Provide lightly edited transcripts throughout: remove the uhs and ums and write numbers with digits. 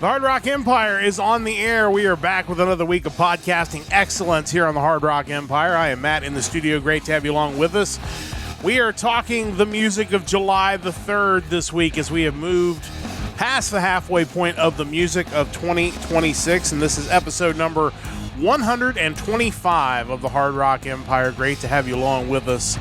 The Hard Rock Empire is on the air. We are back with another week of podcasting excellence here on the Hard Rock Empire. I am Matt in the studio. Great to have you along with us. We are talking the music of July the 3rd this week as we have moved past the halfway point of the music of 2026, and this is episode number 125 of the Hard Rock Empire. Great to have you along with us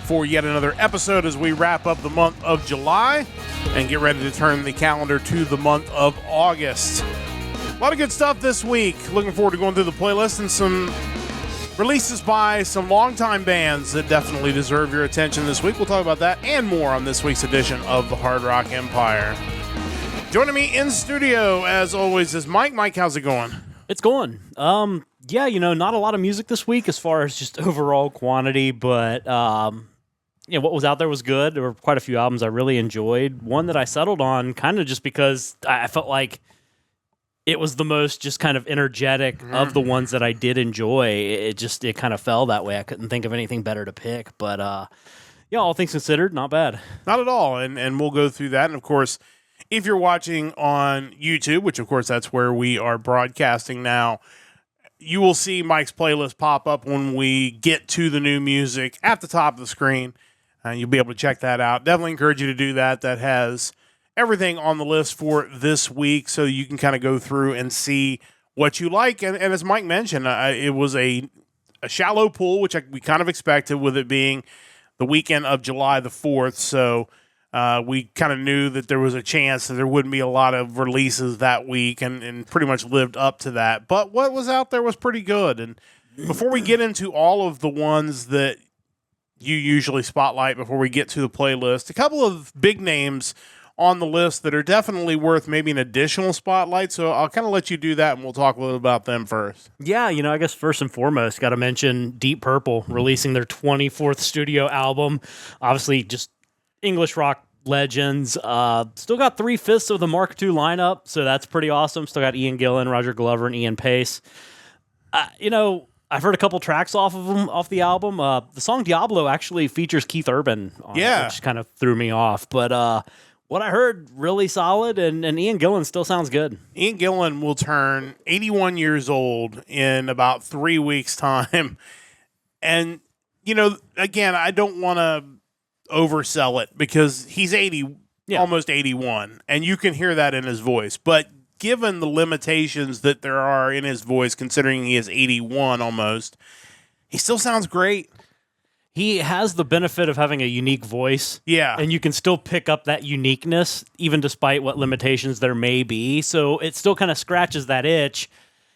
for yet another episode as we wrap up the month of July and get ready to turn the calendar to the month of August. A lot of good stuff this week. Looking forward to going through the playlist and some releases by some longtime bands that definitely deserve your attention this week. We'll talk about that and more on this week's edition of the Hard Rock Empire. Joining me in studio, as always, is Mike. Mike, how's it going? It's going. Yeah, not a lot of music this week as far as just overall quantity, but what was out there was good. There were quite a few albums I really enjoyed. One that I settled on kind of just because I felt like it was the most just kind of energetic of the ones that I did enjoy. It kind of fell that way. I couldn't think of anything better to pick, but all things considered, not bad. Not at all, and we'll go through that. And of course, if you're watching on YouTube, which of course that's where we are broadcasting now, you will see Mike's playlist pop up when we get to the new music at the top of the screen. You'll be able to check that out. Definitely encourage you to do that. That has everything on the list for this week, so you can kind of go through and see what you like. And as Mike mentioned, it was a shallow pool, which we kind of expected with it being the weekend of July the 4th. So we kind of knew that there was a chance that there wouldn't be a lot of releases that week, and pretty much lived up to that. But what was out there was pretty good. And before we get into all of the ones that you usually spotlight before we get to the playlist, a couple of big names on the list that are definitely worth maybe an additional spotlight. So I'll kind of let you do that, and we'll talk a little about them first. Yeah, I guess first and foremost, got to mention Deep Purple releasing their 24th studio album. Obviously, just English rock legends. Still got 3/5 of the Mark II lineup, so that's pretty awesome. Still got Ian Gillan, Roger Glover, and Ian Pace. I've heard a couple tracks off the album. The song Diablo actually features Keith Urban on it, which kind of threw me off. But what I heard, really solid, and Ian Gillan still sounds good. Ian Gillan will turn 81 years old in about 3 weeks' time. And, again, I don't want to oversell it because he's 80, almost 81, and you can hear that in his voice. But given the limitations that there are in his voice, considering he is 81 almost, he still sounds great. He has the benefit of having a unique voice. Yeah. And you can still pick up that uniqueness, even despite what limitations there may be. So it still kind of scratches that itch,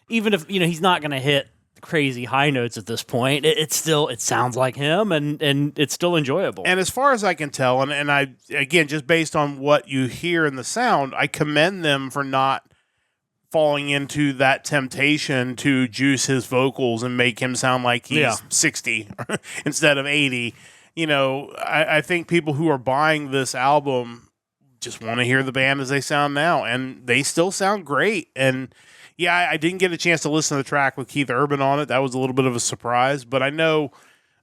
even if, he's not going to hit crazy high notes at this point. It sounds like him, and it's still enjoyable. And as far as I can tell, and I, again, just based on what you hear in the sound, I commend them for not falling into that temptation to juice his vocals and make him sound like he's 60 instead of 80. I think people who are buying this album just want to hear the band as they sound now, and they still sound great. And yeah, I didn't get a chance to listen to the track with Keith Urban on it. That was a little bit of a surprise, but I know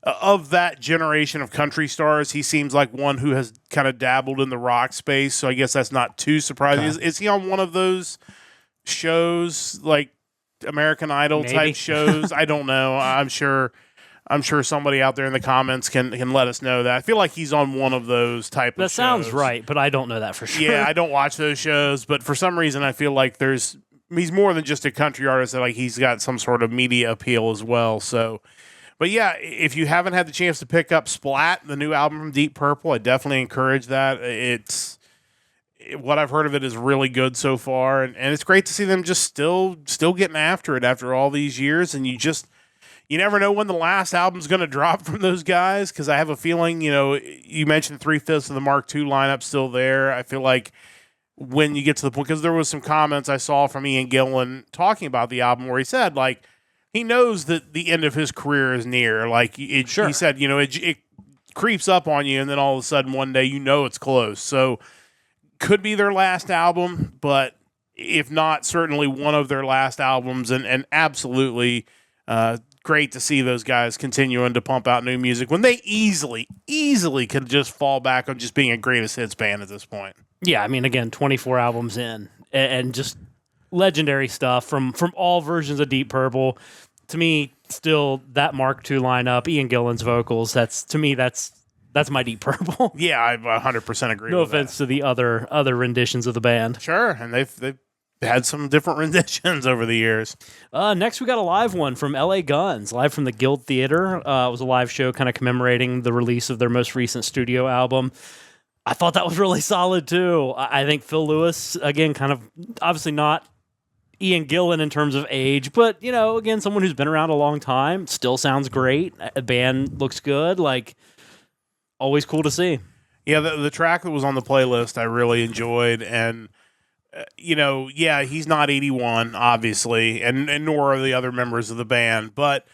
of that generation of country stars, he seems like one who has kind of dabbled in the rock space, so I guess that's not too surprising. Okay. Is he on one of those shows like American Idol type shows? I don't know. I'm sure somebody out there in the comments can let us know that. I feel like he's on one of those type of shows. That sounds right, but I don't know that for sure. Yeah, I don't watch those shows, but for some reason I feel like he's more than just a country artist, that like he's got some sort of media appeal as well. So, but yeah, if you haven't had the chance to pick up Splat, the new album from Deep Purple, I definitely encourage that. What I've heard of it is really good so far, and it's great to see them just still getting after it after all these years. And you never know when the last album's going to drop from those guys, because I have a feeling, you mentioned 3/5 of the Mark II lineup still there. I feel like when you get to the point, because there was some comments I saw from Ian Gillan talking about the album where he said, like, he knows that the end of his career is near. Like, he said, it creeps up on you, and then all of a sudden one day it's close. So could be their last album, but if not, certainly one of their last albums, and absolutely great to see those guys continuing to pump out new music when they easily could just fall back on just being a greatest hits band at this point. Yeah, I mean, again, 24 albums in, and just legendary stuff from all versions of Deep Purple. To me, still that Mark II lineup, Ian Gillan's vocals. That's my Deep Purple. Yeah, I 100% agree. No with offense that. to the other renditions of the band. Sure, and they've had some different renditions over the years. Next, we got a live one from LA Guns, live from the Guild Theater. It was a live show kind of commemorating the release of their most recent studio album. I thought that was really solid, too. I think Phil Lewis, again, kind of obviously not Ian Gillan in terms of age, but, again, someone who's been around a long time, still sounds great. The band looks good. Like, always cool to see. Yeah, the track that was on the playlist I really enjoyed, and he's not 81, obviously, and nor are the other members of the band, but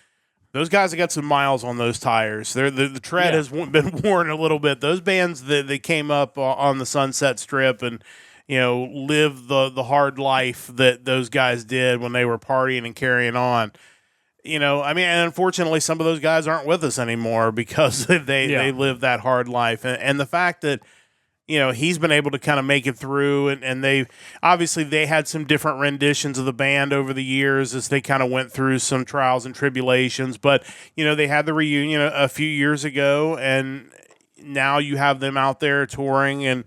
those guys have got some miles on those tires. The tread has been worn a little bit. Those bands that came up on the Sunset Strip and, lived the hard life that those guys did when they were partying and carrying on. And unfortunately, some of those guys aren't with us anymore because they lived that hard life. And the fact that, he's been able to kind of make it through, and they had some different renditions of the band over the years as they kind of went through some trials and tribulations. But, they had the reunion a few years ago, and now you have them out there touring, and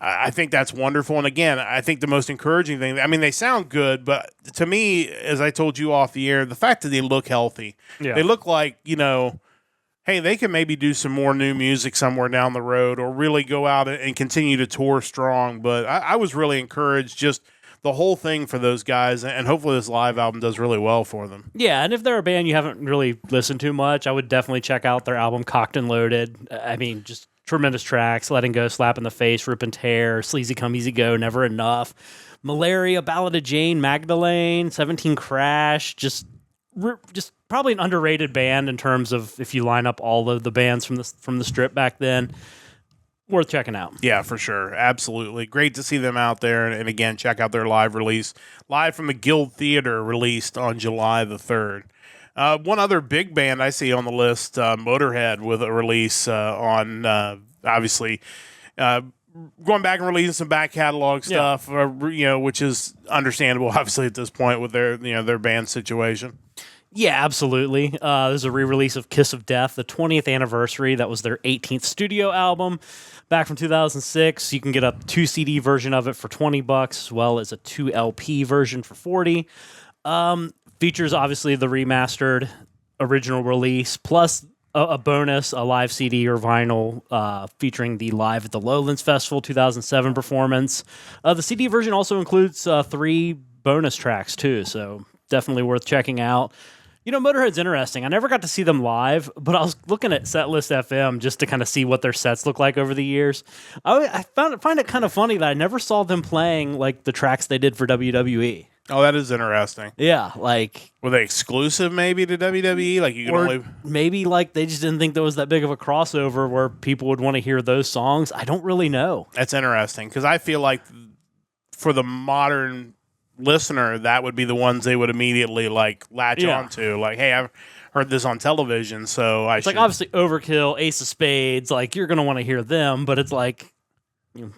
I think that's wonderful. And again, I think the most encouraging thing, they sound good, but to me, as I told you off the air, the fact that they look healthy, they look like, hey, they can maybe do some more new music somewhere down the road or really go out and continue to tour strong. But I was really encouraged, just the whole thing for those guys, and hopefully this live album does really well for them. Yeah, and if they're a band you haven't really listened to much, I would definitely check out their album Cocked and Loaded. Just tremendous tracks: Letting Go, Slap in the Face, Rip and Tear, Sleazy Come Easy Go, Never Enough, Malaria, Ballad of Jane, Magdalene, 17 Crash, just probably an underrated band in terms of if you line up all of the bands from the strip back then. Worth checking out. Yeah, for sure. Absolutely. Great to see them out there. And again, check out their live release. Live from the Guild Theater, released on July the 3rd. One other big band I see on the list, Motorhead, with a release on, obviously, going back and releasing some back catalog stuff, which is understandable, obviously, at this point with their band situation. Yeah, absolutely. There's a re-release of Kiss of Death, the 20th anniversary. That was their 18th studio album back from 2006. You can get a 2 CD version of it for $20, as well as a 2 LP version for $40. Features, obviously, the remastered original release, plus a bonus, a live CD or vinyl featuring the Live at the Lowlands Festival 2007 performance. The CD version also includes 3 bonus tracks, too, so definitely worth checking out. Motorhead's interesting. I never got to see them live, but I was looking at Setlist FM just to kind of see what their sets look like over the years. I find it kind of funny that I never saw them playing like the tracks they did for WWE. Oh, that is interesting. Yeah, like... Were they exclusive maybe to WWE? Like you could only... Maybe like they just didn't think there was that big of a crossover where people would want to hear those songs. I don't really know. That's interesting, because I feel like for the modern listener, that would be the ones they would immediately latch onto. Like, hey, I've heard this on television, so it's like obviously Overkill, Ace of Spades, like you're gonna want to hear them, but it's like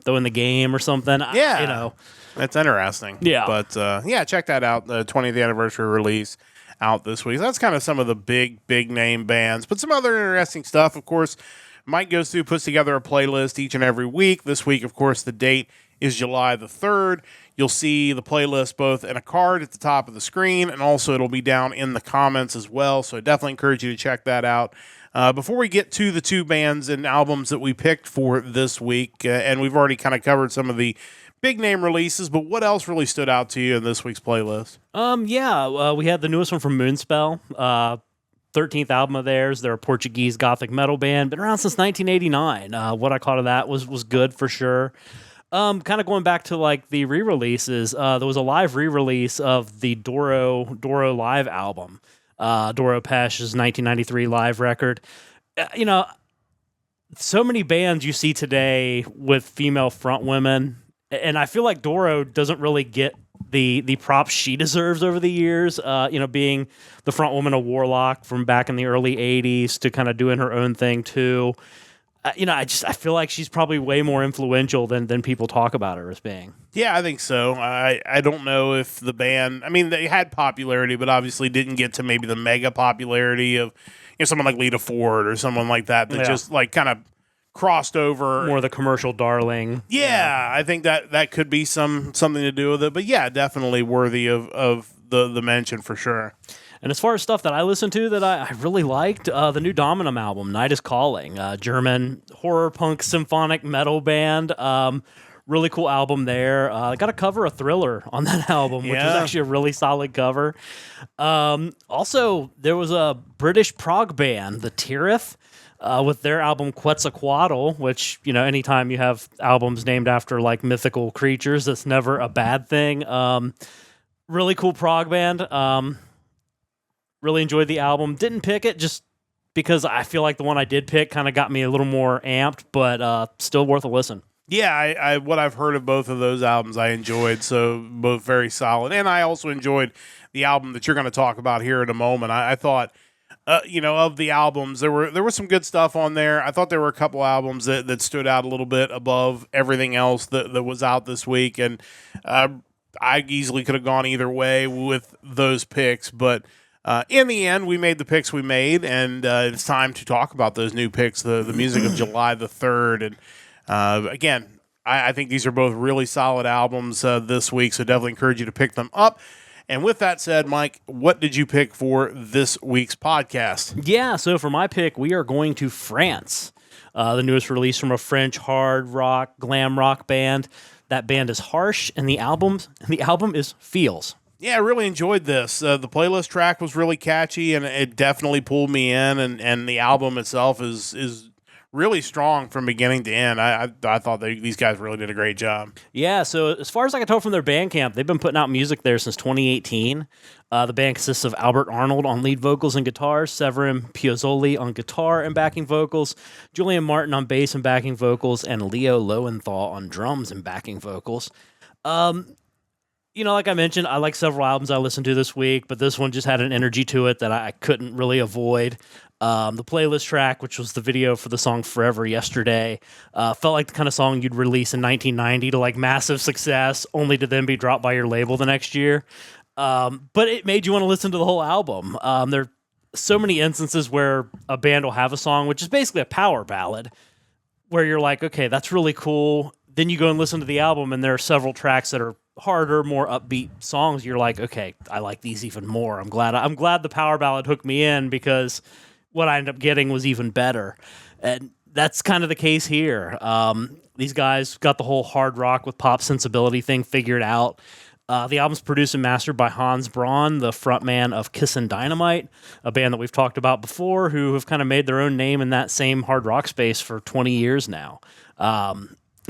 Throw in the Game or something. Yeah, that's interesting. Yeah, but check that out. The 20th anniversary release out this week. So that's kind of some of the big name bands, but some other interesting stuff. Of course, Mike goes through, puts together a playlist each and every week. This week, of course, the date is July the 3rd. You'll see the playlist both in a card at the top of the screen, and also it'll be down in the comments as well. So I definitely encourage you to check that out. Before we get to the 2 bands and albums that we picked for this week, and we've already kind of covered some of the big name releases, but what else really stood out to you in this week's playlist? We had the newest one from Moonspell, 13th album of theirs. They're a Portuguese gothic metal band, been around since 1989. What I caught of that was good for sure. Kind of going back to like the re-releases, there was a live re-release of the Doro live album, Doro Pesh's 1993 live record. So many bands you see today with female front women, and I feel like Doro doesn't really get the props she deserves over the years. Being the front woman of Warlock from back in the early 80s to kind of doing her own thing too. I feel like she's probably way more influential than people talk about her as being. Yeah, I think so. I don't know if the band, I mean, they had popularity, but obviously didn't get to maybe the mega popularity of someone like Lita Ford or someone like that just like kind of crossed over. More the commercial darling. Yeah, I think that could be something to do with it. But yeah, definitely worthy of the mention for sure. And as far as stuff that I listened to that I really liked, the new Dominum album, Night is Calling, German horror punk symphonic metal band. Really cool album there. I got a cover of Thriller on that album, which was actually a really solid cover. Also, there was a British prog band, the Tirith, with their album Quetzalcoatl, which, anytime you have albums named after like mythical creatures, that's never a bad thing. Really cool prog band. Really enjoyed the album. Didn't pick it just because I feel like the one I did pick kind of got me a little more amped, but still worth a listen. Yeah, I what I've heard of both of those albums I enjoyed, so both very solid. And I also enjoyed the album that you're going to talk about here in a moment. I thought, of the albums, there was some good stuff on there. I thought there were a couple albums that stood out a little bit above everything else that was out this week, and I easily could have gone either way with those picks, but in the end, we made the picks we made, and it's time to talk about those new picks, the music of July the 3rd. And again, I think these are both really solid albums this week, so definitely encourage you to pick them up. And with that said, Mike, what did you pick for this week's podcast? Yeah, so for my pick, we are going to France, the newest release from a French hard rock, glam rock band. That band is Harsh, and the album is Feels. Yeah, I really enjoyed this. The playlist track was really catchy, and it definitely pulled me in. And the album itself is really strong from beginning to end. I thought these guys really did a great job. Yeah, so as far as I can tell from their Bandcamp, they've been putting out music there since 2018. The band consists of Albert Arnold on lead vocals and guitar, Severin Piazzoli on guitar and backing vocals, Julian Martin on bass and backing vocals, and Leo Lowenthal on drums and backing vocals. Like I mentioned, I like several albums I listened to this week, but this one just had an energy to it that I couldn't really avoid. The playlist track, which was the video for the song Forever Yesterday, felt like the kind of song you'd release in 1990 to like massive success, only to then be dropped by your label the next year. But it made you want to listen to the whole album. There are so many instances where a band will have a song, which is basically a power ballad, where you're like, okay, that's really cool. Then you go and listen to the album, and there are several tracks that are harder, more upbeat songs. You're like, okay, I like these even more. I'm glad the power ballad hooked me in, because what I ended up getting was even better. And that's kind of the case here. These guys got the whole hard rock with pop sensibility thing figured out. The album's produced and mastered by Hans Braun, the frontman of Kissin' Dynamite, a band that we've talked about before, who have kind of made their own name in that same hard rock space for 20 years now.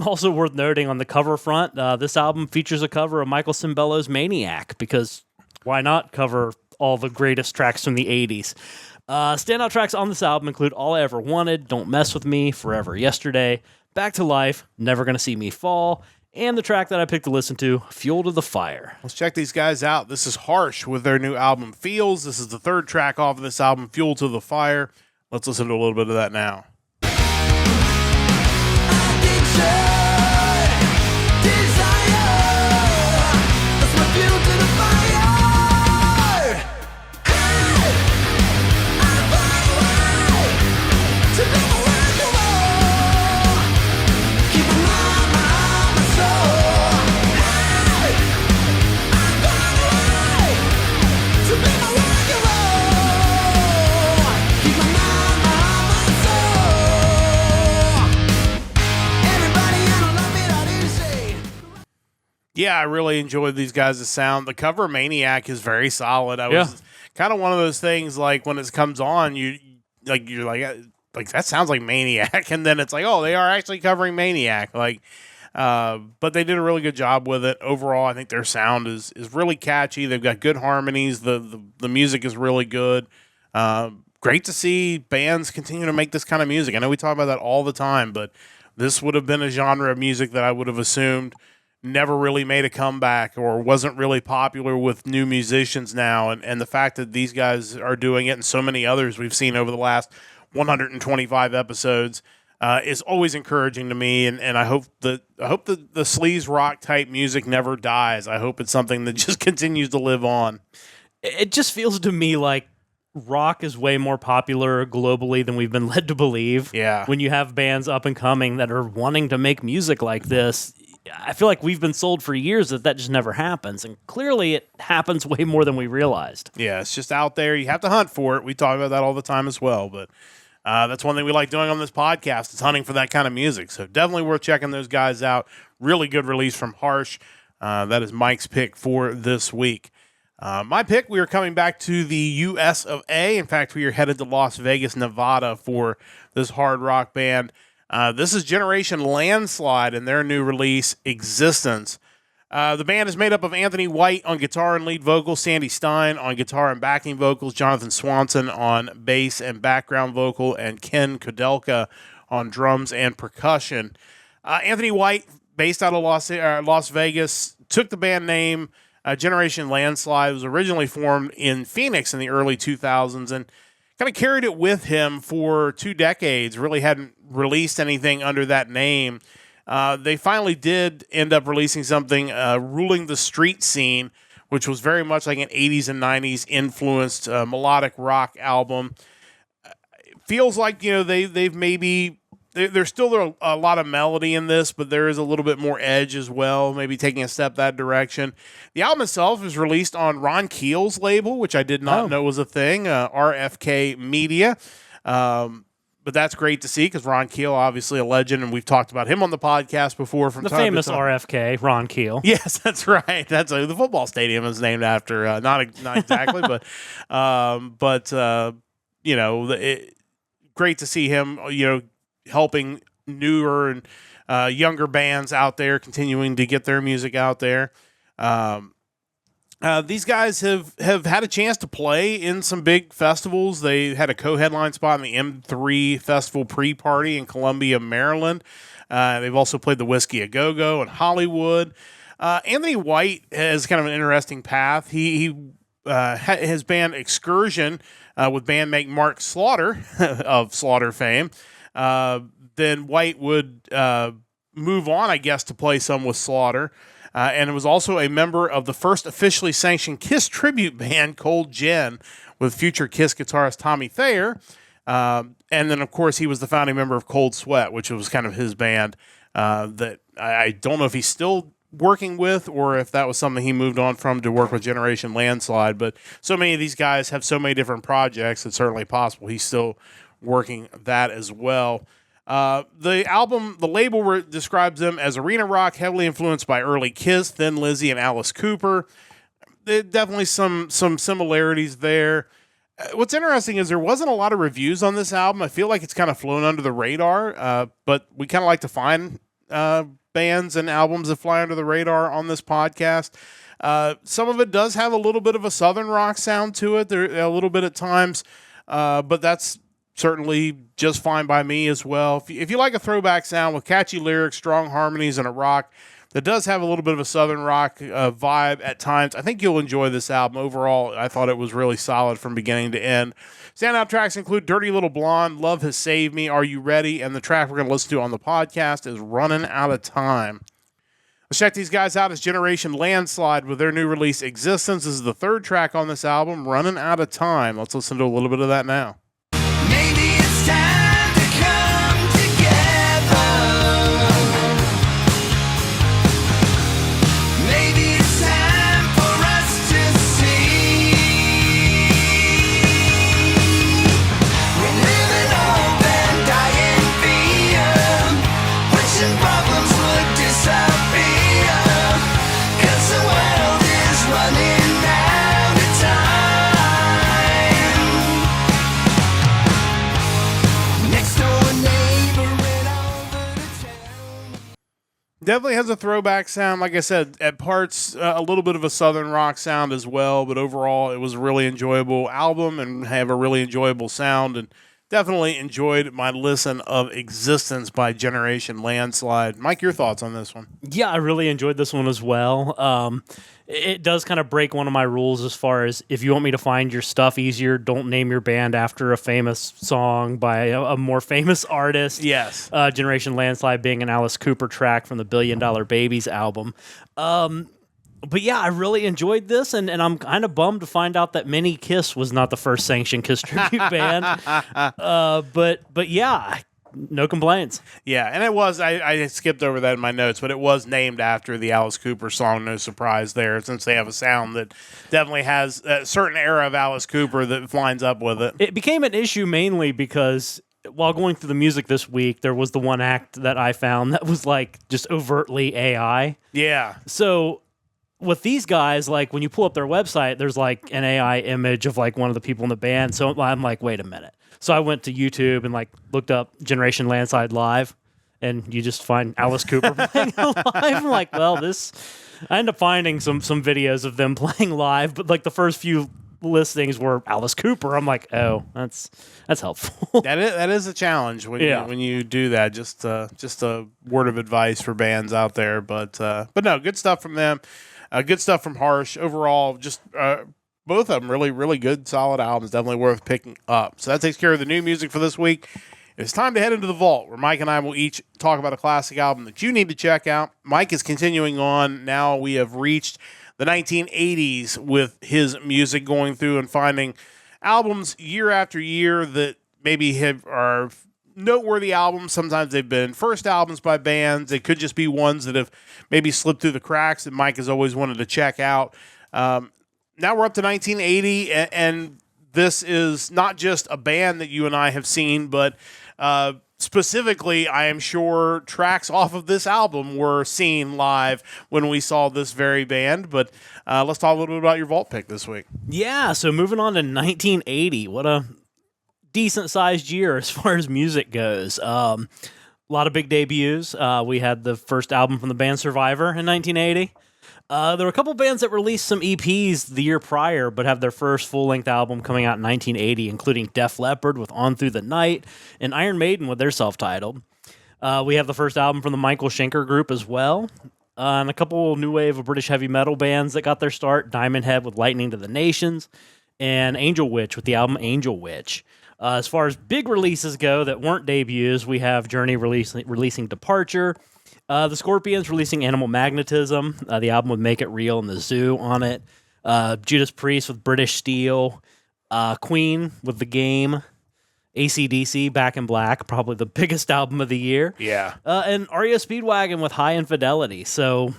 Also worth noting on the cover front, this album features a cover of Michael Cimbello's Maniac, because why not cover all the greatest tracks from the 80s? Standout tracks on this album include All I Ever Wanted, Don't Mess With Me, Forever Yesterday, Back to Life, Never Gonna See Me Fall, and the track that I picked to listen to, Fuel to the Fire. Let's check these guys out. This is Harsh with their new album Feels. This is the third track off of this album, Fuel to the Fire. Let's listen to a little bit of that now. Yeah, I really enjoyed these guys' sound. The cover of Maniac is very solid. I was kind of one of those things, like when it comes on, you're like that sounds like Maniac, and then it's like, oh, they are actually covering Maniac. But they did a really good job with it. Overall, I think their sound is really catchy. They've got good harmonies. The music is really good. Great to see bands continue to make this kind of music. I know we talk about that all the time, but this would have been a genre of music that I would have assumed never really made a comeback or wasn't really popular with new musicians now. And the fact that these guys are doing it and so many others we've seen over the last 125 episodes, is always encouraging to me, and I hope the sleaze rock type music never dies. I hope it's something that just continues to live on. It just feels to me like rock is way more popular globally than we've been led to believe. Yeah. When you have bands up and coming that are wanting to make music like this, I feel like we've been sold for years that just never happens. And clearly it happens way more than we realized. Yeah, it's just out there. You have to hunt for it. We talk about that all the time as well. But that's one thing we like doing on this podcast is hunting for that kind of music. So definitely worth checking those guys out. Really good release from Harsh. That is Mike's pick for this week. My pick, we are coming back to the U.S. of A. In fact, we are headed to Las Vegas, Nevada for this hard rock band. This is Generation Landslide and their new release, Existence. The band is made up of Anthony White on guitar and lead vocals, Sandy Stein on guitar and backing vocals, Jonathan Swanson on bass and background vocal, and Ken Kudelka on drums and percussion. Anthony White, based out of Las Vegas, took the band name Generation Landslide. Was originally formed in Phoenix in the early 2000s and kind of carried it with him for 2 decades, really hadn't released anything under that name. They finally did end up releasing something, Ruling the Street Scene, which was very much like an 80s and 90s influenced melodic rock album. It feels like, they've maybe... There's still a lot of melody in this, but there is a little bit more edge as well, maybe taking a step that direction. The album itself is released on Ron Keel's label, which I did not know was a thing, RFK Media. But that's great to see because Ron Keel, obviously a legend, and we've talked about him on the podcast before. From the time famous to time. RFK, Ron Keel. Yes, that's right. That's the football stadium is named after. Not exactly, but great to see him. Helping newer and younger bands out there, continuing to get their music out there. These guys have had a chance to play in some big festivals. They had a co-headline spot in the M3 Festival pre-party in Columbia, Maryland. They've also played the Whiskey A Go-Go in Hollywood. Anthony White has kind of an interesting path. He his band Excursion with bandmate Mark Slaughter of Slaughter fame. Then White would move on, I guess, to play some with Slaughter. And was also a member of the first officially sanctioned Kiss tribute band, Cold Gin, with future Kiss guitarist Tommy Thayer. And then, of course, he was the founding member of Cold Sweat, which was kind of his band that I don't know if he's still working with or if that was something he moved on from to work with Generation Landslide. But so many of these guys have so many different projects, it's certainly possible he's still working that as well. The label describes them as arena rock, heavily influenced by early Kiss, Thin Lizzy, and Alice Cooper. Definitely some similarities there. What's interesting is there wasn't a lot of reviews on this album. I feel like it's kind of flown under the radar, but we kind of like to find bands and albums that fly under the radar on this podcast. Some of it does have a little bit of a southern rock sound to it. There a little bit at times, but that's certainly just fine by me as well. If you like a throwback sound with catchy lyrics, strong harmonies, and a rock that does have a little bit of a southern rock vibe at times, I think you'll enjoy this album. Overall, I thought it was really solid from beginning to end. Standout tracks include Dirty Little Blonde, Love Has Saved Me, Are You Ready? And the track we're going to listen to on the podcast is Running Out of Time. Let's check these guys out as Generation Landslide with their new release, Existence. This is the third track on this album, Running Out of Time. Let's listen to a little bit of that now. Maybe it's time to come together. Maybe it's time for us to see. We live in hope and die in fear, wishing problems would disappear, 'cause the world is running out of time. Definitely has a throwback sound. Like I said, at parts, a little bit of a southern rock sound as well. But overall, it was a really enjoyable album and have a really enjoyable sound. And definitely enjoyed my listen of Existence by Generation Landslide. Mike, your thoughts on this one? Yeah, I really enjoyed this one as well. It does kind of break one of my rules as far as if you want me to find your stuff easier, don't name your band after a famous song by a more famous artist. Yes. Generation Landslide being an Alice Cooper track from the Billion Dollar Babies album. But yeah, I really enjoyed this, and I'm kind of bummed to find out that Mini Kiss was not the first sanctioned Kiss tribute band. But yeah, no complaints. Yeah, and it was, I skipped over that in my notes, but it was named after the Alice Cooper song, no surprise there, since they have a sound that definitely has a certain era of Alice Cooper that lines up with it. It became an issue mainly because while going through the music this week, there was the one act that I found that was like just overtly AI. Yeah. So with these guys, like when you pull up their website, there's like an AI image of like one of the people in the band. So I'm like, wait a minute. So I went to YouTube and like looked up Generation Landslide live, and you just find Alice Cooper playing live. I'm like, well, this. I ended up finding some videos of them playing live, but like the first few listings were Alice Cooper. I'm like, oh, that's helpful. That is a challenge when you do that. Just a word of advice for bands out there, but no, good stuff from them. Good stuff from Harsh. Overall, just both of them really good, solid albums. Definitely worth picking up. So that takes care of the new music for this week. It's time to head into the vault, where Mike and I will each talk about a classic album that you need to check out. Mike is continuing on. Now we have reached the 1980s with his music, going through and finding albums year after year that maybe are noteworthy albums. Sometimes they've been first albums by bands. They could just be ones that have maybe slipped through the cracks that Mike has always wanted to check out. Now we're up to 1980, and this is not just a band that you and I have seen, but specifically, I am sure tracks off of this album were seen live when we saw this very band. But let's talk a little bit about your vault pick this week. Yeah, so moving on to 1980. What a decent-sized year as far as music goes. A lot of big debuts. We had the first album from the band Survivor in 1980. There were a couple bands that released some EPs the year prior, but have their first full-length album coming out in 1980, including Def Leppard with On Through the Night and Iron Maiden with their self-titled. We have the first album from the Michael Schenker Group as well, and a couple new wave of British heavy metal bands that got their start, Diamond Head with Lightning to the Nations, and Angel Witch with the album Angel Witch. As far as big releases go that weren't debuts, we have Journey releasing Departure, the Scorpions releasing Animal Magnetism, the album with Make It Real and the Zoo on it, Judas Priest with British Steel, Queen with The Game, AC/DC Back in Black, probably the biggest album of the year. Yeah. And REO Speedwagon with High Infidelity. So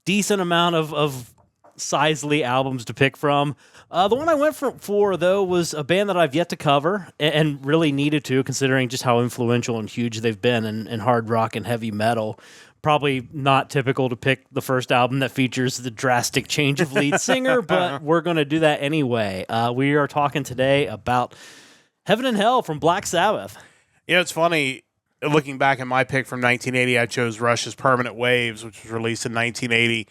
decent amount of sizely albums to pick from. The one I went for, though, was a band that I've yet to cover and really needed to, considering just how influential and huge they've been in hard rock and heavy metal. Probably not typical to pick the first album that features the drastic change of lead singer, but we're going to do that anyway. We are talking today about Heaven and Hell from Black Sabbath. It's funny. Looking back at my pick from 1980, I chose Rush's Permanent Waves, which was released in 1980.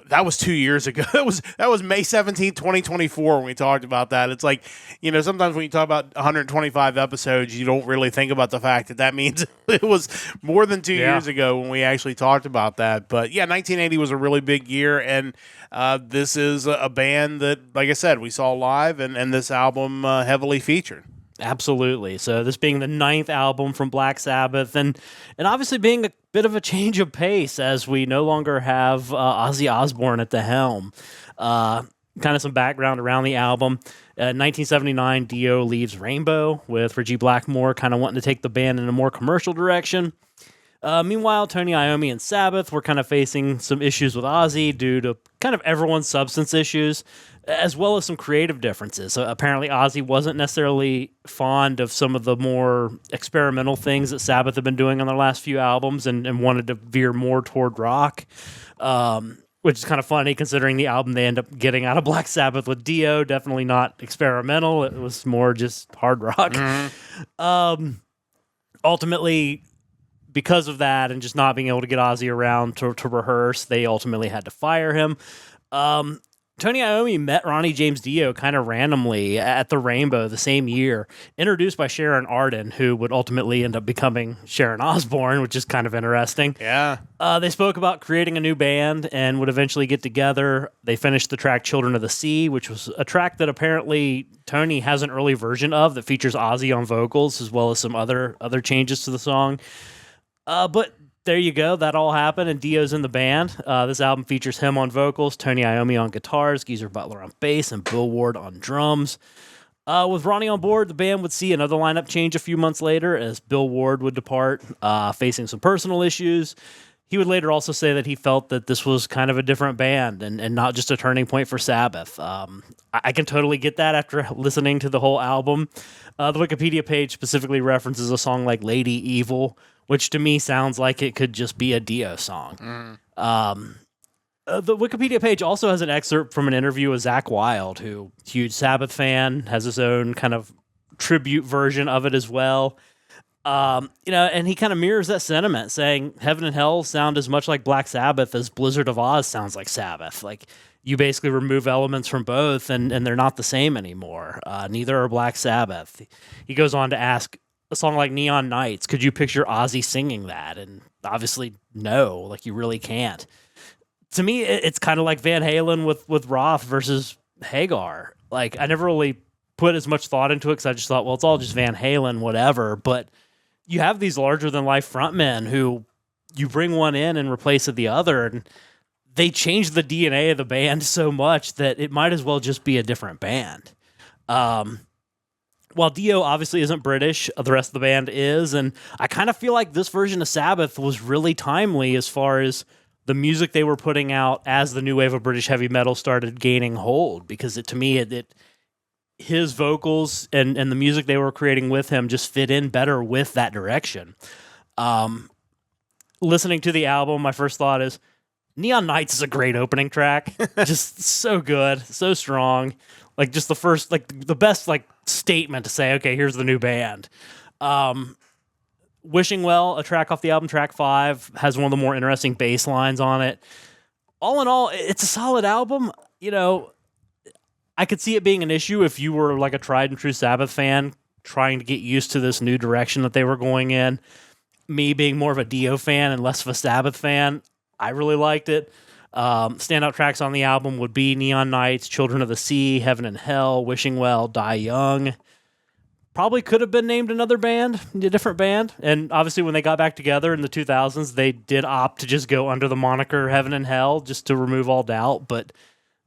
That was 2 years ago. That was May 17th, 2024 when we talked about that. It's like, sometimes when you talk about 125 episodes, you don't really think about the fact that means it was more than 2 years ago when we actually talked about that. But yeah, 1980 was a really big year, and this is a band that, like I said, we saw live, and this album heavily featured. Absolutely. So this being the 9th album from Black Sabbath, and obviously being a bit of a change of pace as we no longer have Ozzy Osbourne at the helm. Kind of some background around the album. 1979, Dio leaves Rainbow with Reggie Blackmore kind of wanting to take the band in a more commercial direction. Meanwhile, Tony Iommi and Sabbath were kind of facing some issues with Ozzy due to kind of everyone's substance issues, as well as some creative differences. So apparently Ozzy wasn't necessarily fond of some of the more experimental things that Sabbath had been doing on their last few albums and wanted to veer more toward rock, which is kind of funny considering the album they end up getting out of Black Sabbath with Dio, definitely not experimental. It was more just hard rock. Mm-hmm. Ultimately, because of that and just not being able to get Ozzy around to rehearse, they ultimately had to fire him. Tony Iommi met Ronnie James Dio kind of randomly at the Rainbow the same year, introduced by Sharon Arden, who would ultimately end up becoming Sharon Osbourne, which is kind of interesting. Yeah. They spoke about creating a new band and would eventually get together. They finished the track Children of the Sea, which was a track that apparently Tony has an early version of that features Ozzy on vocals, as well as some other changes to the song. But there you go. That all happened, and Dio's in the band. This album features him on vocals, Tony Iommi on guitars, Geezer Butler on bass, and Bill Ward on drums. With Ronnie on board, the band would see another lineup change a few months later as Bill Ward would depart, facing some personal issues. He would later also say that he felt that this was kind of a different band and not just a turning point for Sabbath. I can totally get that after listening to the whole album. The Wikipedia page specifically references a song like Lady Evil, which to me sounds like it could just be a Dio song. The Wikipedia page also has an excerpt from an interview with Zakk Wylde, who huge Sabbath fan, has his own kind of tribute version of it as well. And he kind of mirrors that sentiment, saying Heaven and Hell sound as much like Black Sabbath as Blizzard of Oz sounds like Sabbath. Like, you basically remove elements from both, and they're not the same anymore. Neither are Black Sabbath. He goes on to ask, a song like Neon Nights, could you picture Ozzy singing that? And obviously, no, like you really can't. To me, it's kind of like Van Halen with Roth versus Hagar. Like, I never really put as much thought into it because I just thought, well, it's all just Van Halen, whatever. But you have these larger-than-life frontmen who you bring one in and replace the other, and they change the DNA of the band so much that it might as well just be a different band. While Dio obviously isn't British, the rest of the band is, and I kind of feel like this version of Sabbath was really timely as far as the music they were putting out as the new wave of British heavy metal started gaining hold, because to me, his vocals and the music they were creating with him just fit in better with that direction. Listening to the album, my first thought is, Neon Nights is a great opening track. Just so good, so strong. Like, just the first, like, the best, like, statement to say, okay, here's the new band. Wishing Well, a track off the album, track 5, has one of the more interesting bass lines on it. All in all, it's a solid album. You know, I could see it being an issue if you were, like, a tried and true Sabbath fan trying to get used to this new direction that they were going in. Me being more of a Dio fan and less of a Sabbath fan, I really liked it. Standout tracks on the album would be Neon Nights, Children of the Sea, Heaven and Hell, Wishing Well, Die Young. Probably could have been named another band, a different band. And obviously when they got back together in the 2000s, they did opt to just go under the moniker Heaven and Hell just to remove all doubt. But,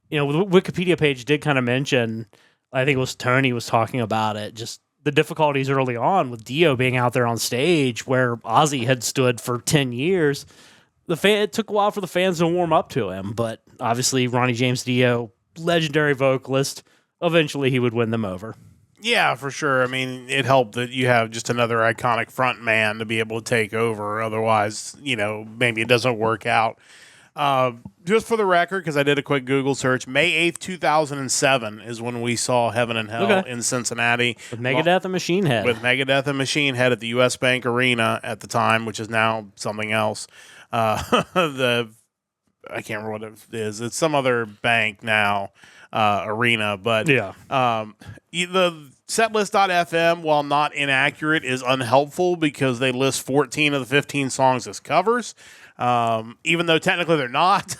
you know, the Wikipedia page did kind of mention, I think it was Tony was talking about it, just the difficulties early on with Dio being out there on stage where Ozzy had stood for 10 years. It took a while for the fans to warm up to him, but obviously Ronnie James Dio, legendary vocalist, eventually he would win them over. Yeah, for sure. I mean, it helped that you have just another iconic front man to be able to take over. Otherwise, you know, maybe it doesn't work out. Just for the record, because I did a quick Google search, May 8th, 2007 is when we saw Heaven and Hell in Cincinnati. With Megadeth and Machine Head. With Megadeth and Machine Head at the U.S. Bank Arena at the time, which is now something else. I can't remember what it is. It's some other bank now, arena. But yeah. The setlist.fm, while not inaccurate, is unhelpful because they list 14 of the 15 songs as covers, even though technically they're not.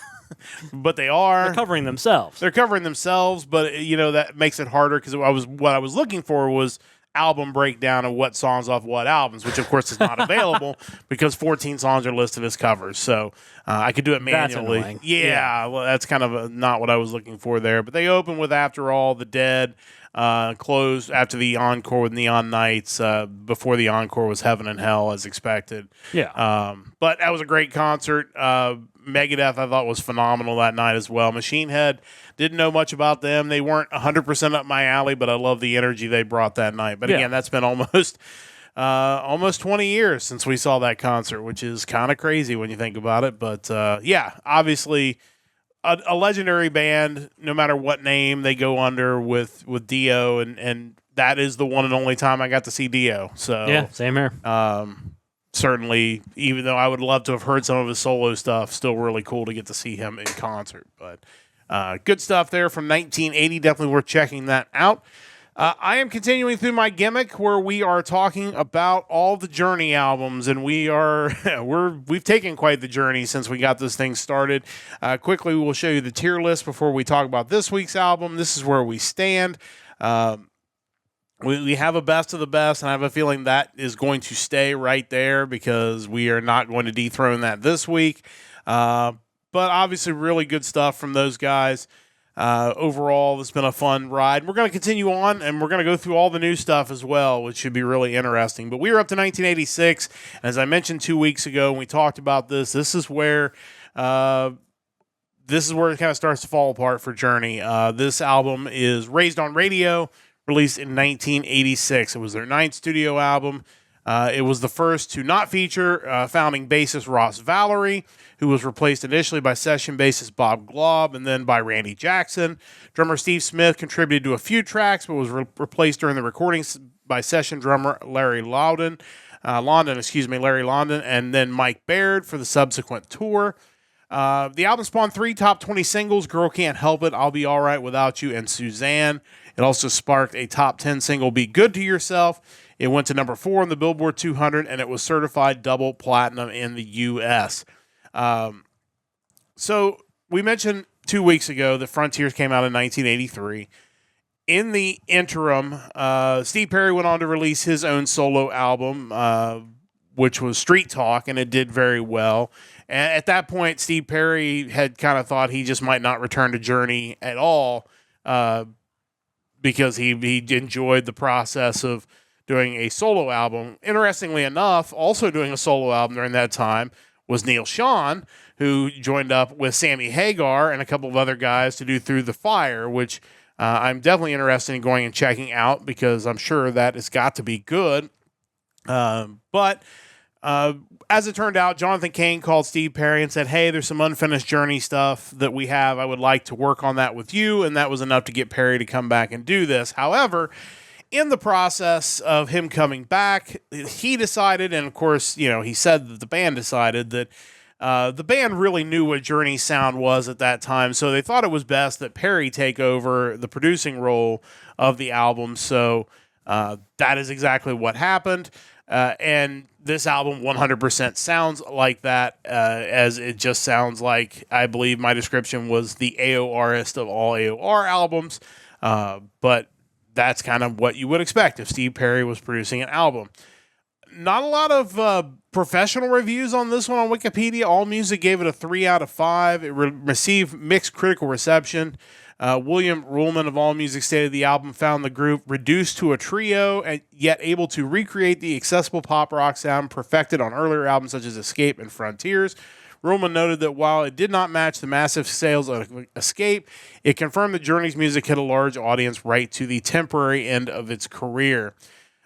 But they are. They're covering themselves. They're covering themselves, but you know that makes it harder because what I was looking for was album breakdown of what songs off what albums, which of course is not available because 14 songs are listed as covers. So I could do it manually. That's annoying. Yeah, well, that's kind of not what I was looking for there. But they open with After All, The Dead, closed after the encore with Neon Nights. Before the encore was Heaven and Hell, as expected. Yeah. But that was a great concert. Megadeth, I thought, was phenomenal that night as well. Machine Head, didn't know much about them. They weren't 100% up my alley, but I love the energy they brought that night. But again, that's been almost 20 years since we saw that concert, which is kind of crazy when you think about it. But yeah, obviously a legendary band, no matter what name they go under with Dio, and that is the one and only time I got to see Dio. So yeah, same here. Certainly, even though I would love to have heard some of his solo stuff, still really cool to get to see him in concert. But Good stuff there from 1980. Definitely worth checking that out. I am continuing through my gimmick where we are talking about all the Journey albums, and we've taken quite the journey since we got this thing started. Quickly, we'll show you the tier list before we talk about this week's album. This is where we stand. We have a best of the best, and I have a feeling that is going to stay right there because we are not going to dethrone that this week. But obviously, really good stuff from those guys. Overall, it's been a fun ride. We're going to continue on, and we're going to go through all the new stuff as well, which should be really interesting. But we were up to 1986, and as I mentioned 2 weeks ago when we talked about this, this is where it kind of starts to fall apart for Journey. This album is Raised on Radio, released in 1986. It was their 9th studio album. It was the first to not feature founding bassist Ross Valerie, who was replaced initially by session bassist Bob Glaub and then by Randy Jackson. Drummer Steve Smith contributed to a few tracks, but was replaced during the recordings by session drummer Larry Loudon, and then Mike Baird for the subsequent tour. The album spawned 3 top 20 singles: Girl Can't Help It, I'll Be Alright Without You, and Suzanne. It also sparked a top 10 single, Be Good to Yourself. It went to number 4 on the Billboard 200, and it was certified double platinum in the U.S. So we mentioned 2 weeks ago that Frontiers came out in 1983. In the interim, Steve Perry went on to release his own solo album, which was Street Talk, and it did very well. And at that point, Steve Perry had kind of thought he just might not return to Journey at all, because he enjoyed the process of doing a solo album. Interestingly enough, also doing a solo album during that time was Neil Schon, who joined up with Sammy Hagar and a couple of other guys to do Through the Fire, which I'm definitely interested in going and checking out because I'm sure that it's got to be good. But as it turned out, Jonathan Cain called Steve Perry and said, hey, there's some unfinished Journey stuff that we have. I would like to work on that with you. And that was enough to get Perry to come back and do this. However, in the process of him coming back, he decided, and of course, he said that the band decided that the band really knew what Journey's sound was at that time. So they thought it was best that Perry take over the producing role of the album. So that is exactly what happened. And this album 100% sounds like that, as it just sounds like, I believe my description was the AORist of all AOR albums. But that's kind of what you would expect if Steve Perry was producing an album. Not a lot of professional reviews on this one on Wikipedia. AllMusic gave it a 3 out of 5. It received mixed critical reception. William Ruhlman of AllMusic stated the album found the group reduced to a trio and yet able to recreate the accessible pop rock sound perfected on earlier albums such as Escape and Frontiers. Ruhlman noted that while it did not match the massive sales of Escape, it confirmed that Journey's music hit a large audience right to the temporary end of its career.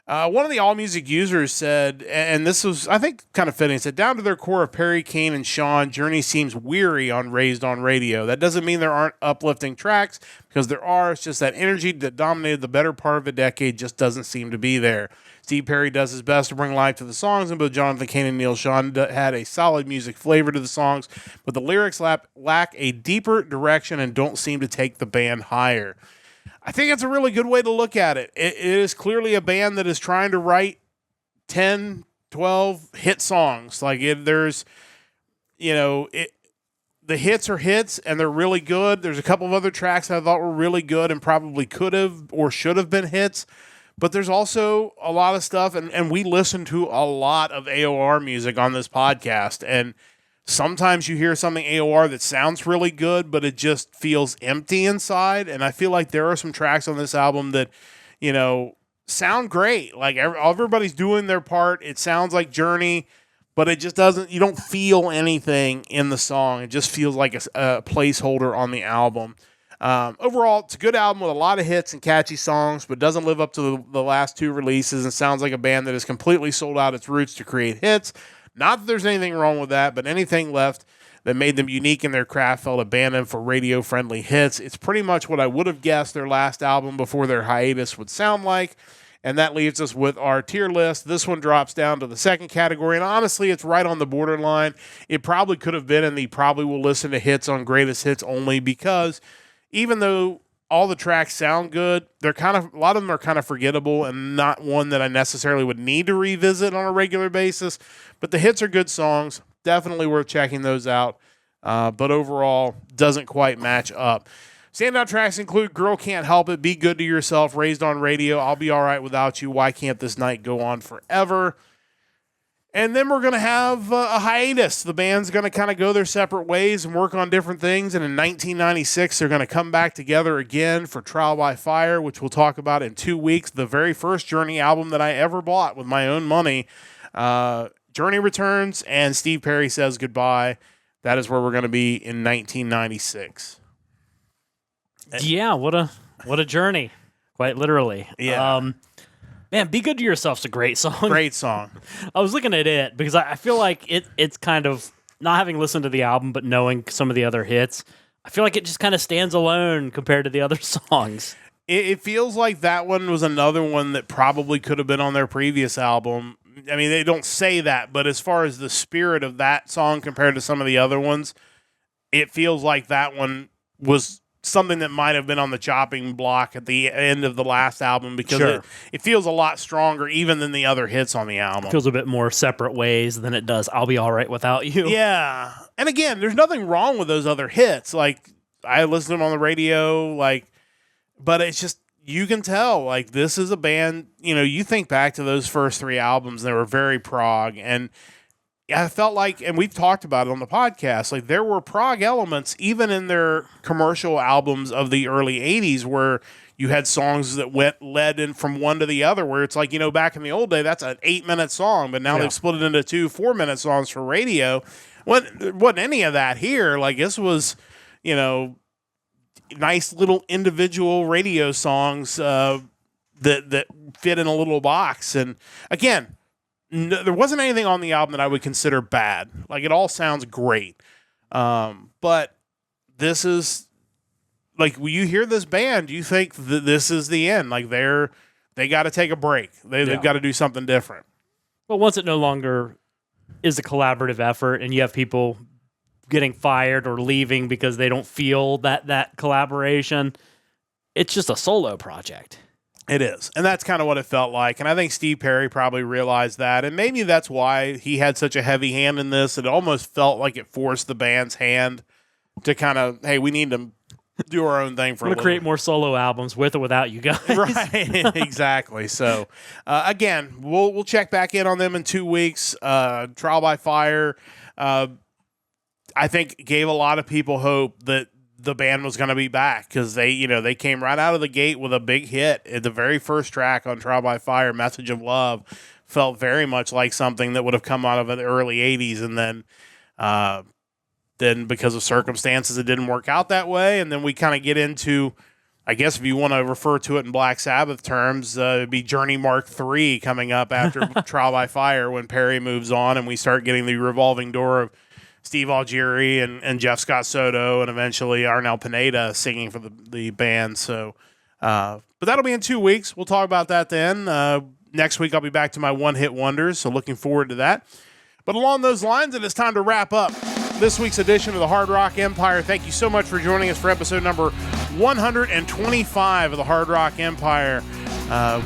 One of the AllMusic users said, and this was, I think, kind of fitting, said, down to their core of Perry, Cain, and Schon, Journey seems weary on Raised on Radio. That doesn't mean there aren't uplifting tracks, because there are. It's just that energy that dominated the better part of a decade just doesn't seem to be there. Steve Perry does his best to bring life to the songs, and both Jonathan Cain and Neil Schon had a solid music flavor to the songs, but the lyrics lack a deeper direction and don't seem to take the band higher. I think it's a really good way to look at it. It is clearly a band that is trying to write 10, 12 hit songs. Like, the hits are hits, and they're really good. There's a couple of other tracks that I thought were really good and probably could have or should have been hits. But there's also a lot of stuff, and we listen to a lot of AOR music on this podcast, and sometimes you hear something AOR that sounds really good, but it just feels empty inside. And I feel like there are some tracks on this album that, sound great. Like everybody's doing their part. It sounds like Journey, but it just doesn't, you don't feel anything in the song. It just feels like a placeholder on the album. Overall, it's a good album with a lot of hits and catchy songs, but doesn't live up to the last 2 releases and sounds like a band that has completely sold out its roots to create hits. Not that there's anything wrong with that, but anything left that made them unique in their craft felt abandoned for radio-friendly hits. It's pretty much what I would have guessed their last album before their hiatus would sound like. And that leaves us with our tier list. This one drops down to the second category. And honestly, it's right on the borderline. It probably could have been in the probably will listen to hits on greatest hits only, because even though all the tracks sound good, they're a lot of them are kind of forgettable and not one that I necessarily would need to revisit on a regular basis. But the hits are good songs. Definitely worth checking those out. But overall, doesn't quite match up. Standout tracks include Girl Can't Help It, Be Good to Yourself, Raised on Radio, I'll Be Alright Without You, Why Can't This Night Go On Forever. And then we're going to have a hiatus. The band's going to kind of go their separate ways and work on different things. And in 1996, they're going to come back together again for Trial by Fire, which we'll talk about in 2 weeks. The very first Journey album that I ever bought with my own money. Journey returns and Steve Perry says goodbye. That is where we're going to be in 1996. Yeah, what a journey, quite literally. Yeah. Man, Be Good to Yourself's a great song. Great song. I was looking at it because I feel like it's kind of, not having listened to the album, but knowing some of the other hits, I feel like it just kind of stands alone compared to the other songs. It feels like that one was another one that probably could have been on their previous album. I mean, they don't say that, but as far as the spirit of that song compared to some of the other ones, it feels like that one was something that might have been on the chopping block at the end of the last album, because it feels a lot stronger even than the other hits on the album. It feels a bit more separate ways than it does I'll Be Alright Without You. Yeah. And again, there's nothing wrong with those other hits. Like, I listened to them on the radio, but it's just, you can tell, like, this is a band, you think back to those first 3 albums, they were very prog, and I felt like, and we've talked about it on the podcast, like, there were prog elements even in their commercial albums of the early 80s where you had songs that led in from one to the other, where it's like, back in the old day, that's an 8-minute song, but now they've split it into 2 4-minute songs for radio. There wasn't any of that here. Like, this was, nice little individual radio songs that fit in a little box. And again, there wasn't anything on the album that I would consider bad. Like, it all sounds great. But this is, like, when you hear this band, you think that this is the end. Like, they got to take a break. They've got to do something different. But once it no longer is a collaborative effort and you have people getting fired or leaving because they don't feel that collaboration, it's just a solo project. It is. And that's kind of what it felt like. And I think Steve Perry probably realized that. And maybe that's why he had such a heavy hand in this. It almost felt like it forced the band's hand to kind of, hey, we need to do our own thing for a little. Create more solo albums with or without you guys. Right. Exactly. So, again, we'll check back in on them in 2 weeks. Trial by Fire, I think, gave a lot of people hope that the band was going to be back, because they came right out of the gate with a big hit. The very first track on Trial by Fire, Message of Love, felt very much like something that would have come out of the early 80s, and then because of circumstances, it didn't work out that way. And then we kind of get into, I guess if you want to refer to it in Black Sabbath terms, it'd be Journey Mark III coming up after Trial by Fire, when Perry moves on and we start getting the revolving door of Steve Algieri and Jeff Scott Soto, and eventually Arnel Pineda singing for the band. So, but that'll be in 2 weeks. We'll talk about that then. Next week, I'll be back to my one-hit wonders, so looking forward to that. But along those lines, it is time to wrap up this week's edition of the Hard Rock Empire. Thank you so much for joining us for episode number 125 of the Hard Rock Empire.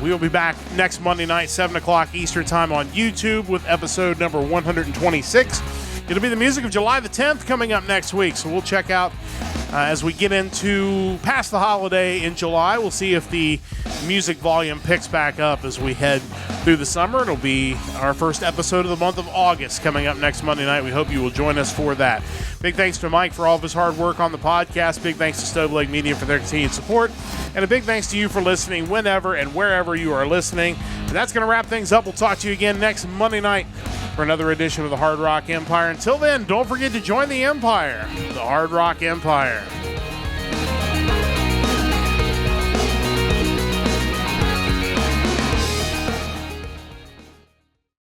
We will be back next Monday night, 7 o'clock Eastern Time on YouTube with episode number 126. It'll be the music of July the 10th coming up next week, so we'll check out as we get into past the holiday in July. We'll see if the music volume picks back up as we head through the summer. It'll be our first episode of the month of August coming up next Monday night. We hope you will join us for that. Big thanks to Mike for all of his hard work on the podcast. Big thanks to Stove Leg Media for their continued support. And a big thanks to you for listening whenever and wherever you are listening. And that's going to wrap things up. We'll talk to you again next Monday night for another edition of the Hard Rock Empire. Until then, don't forget to join the Empire, the Hard Rock Empire.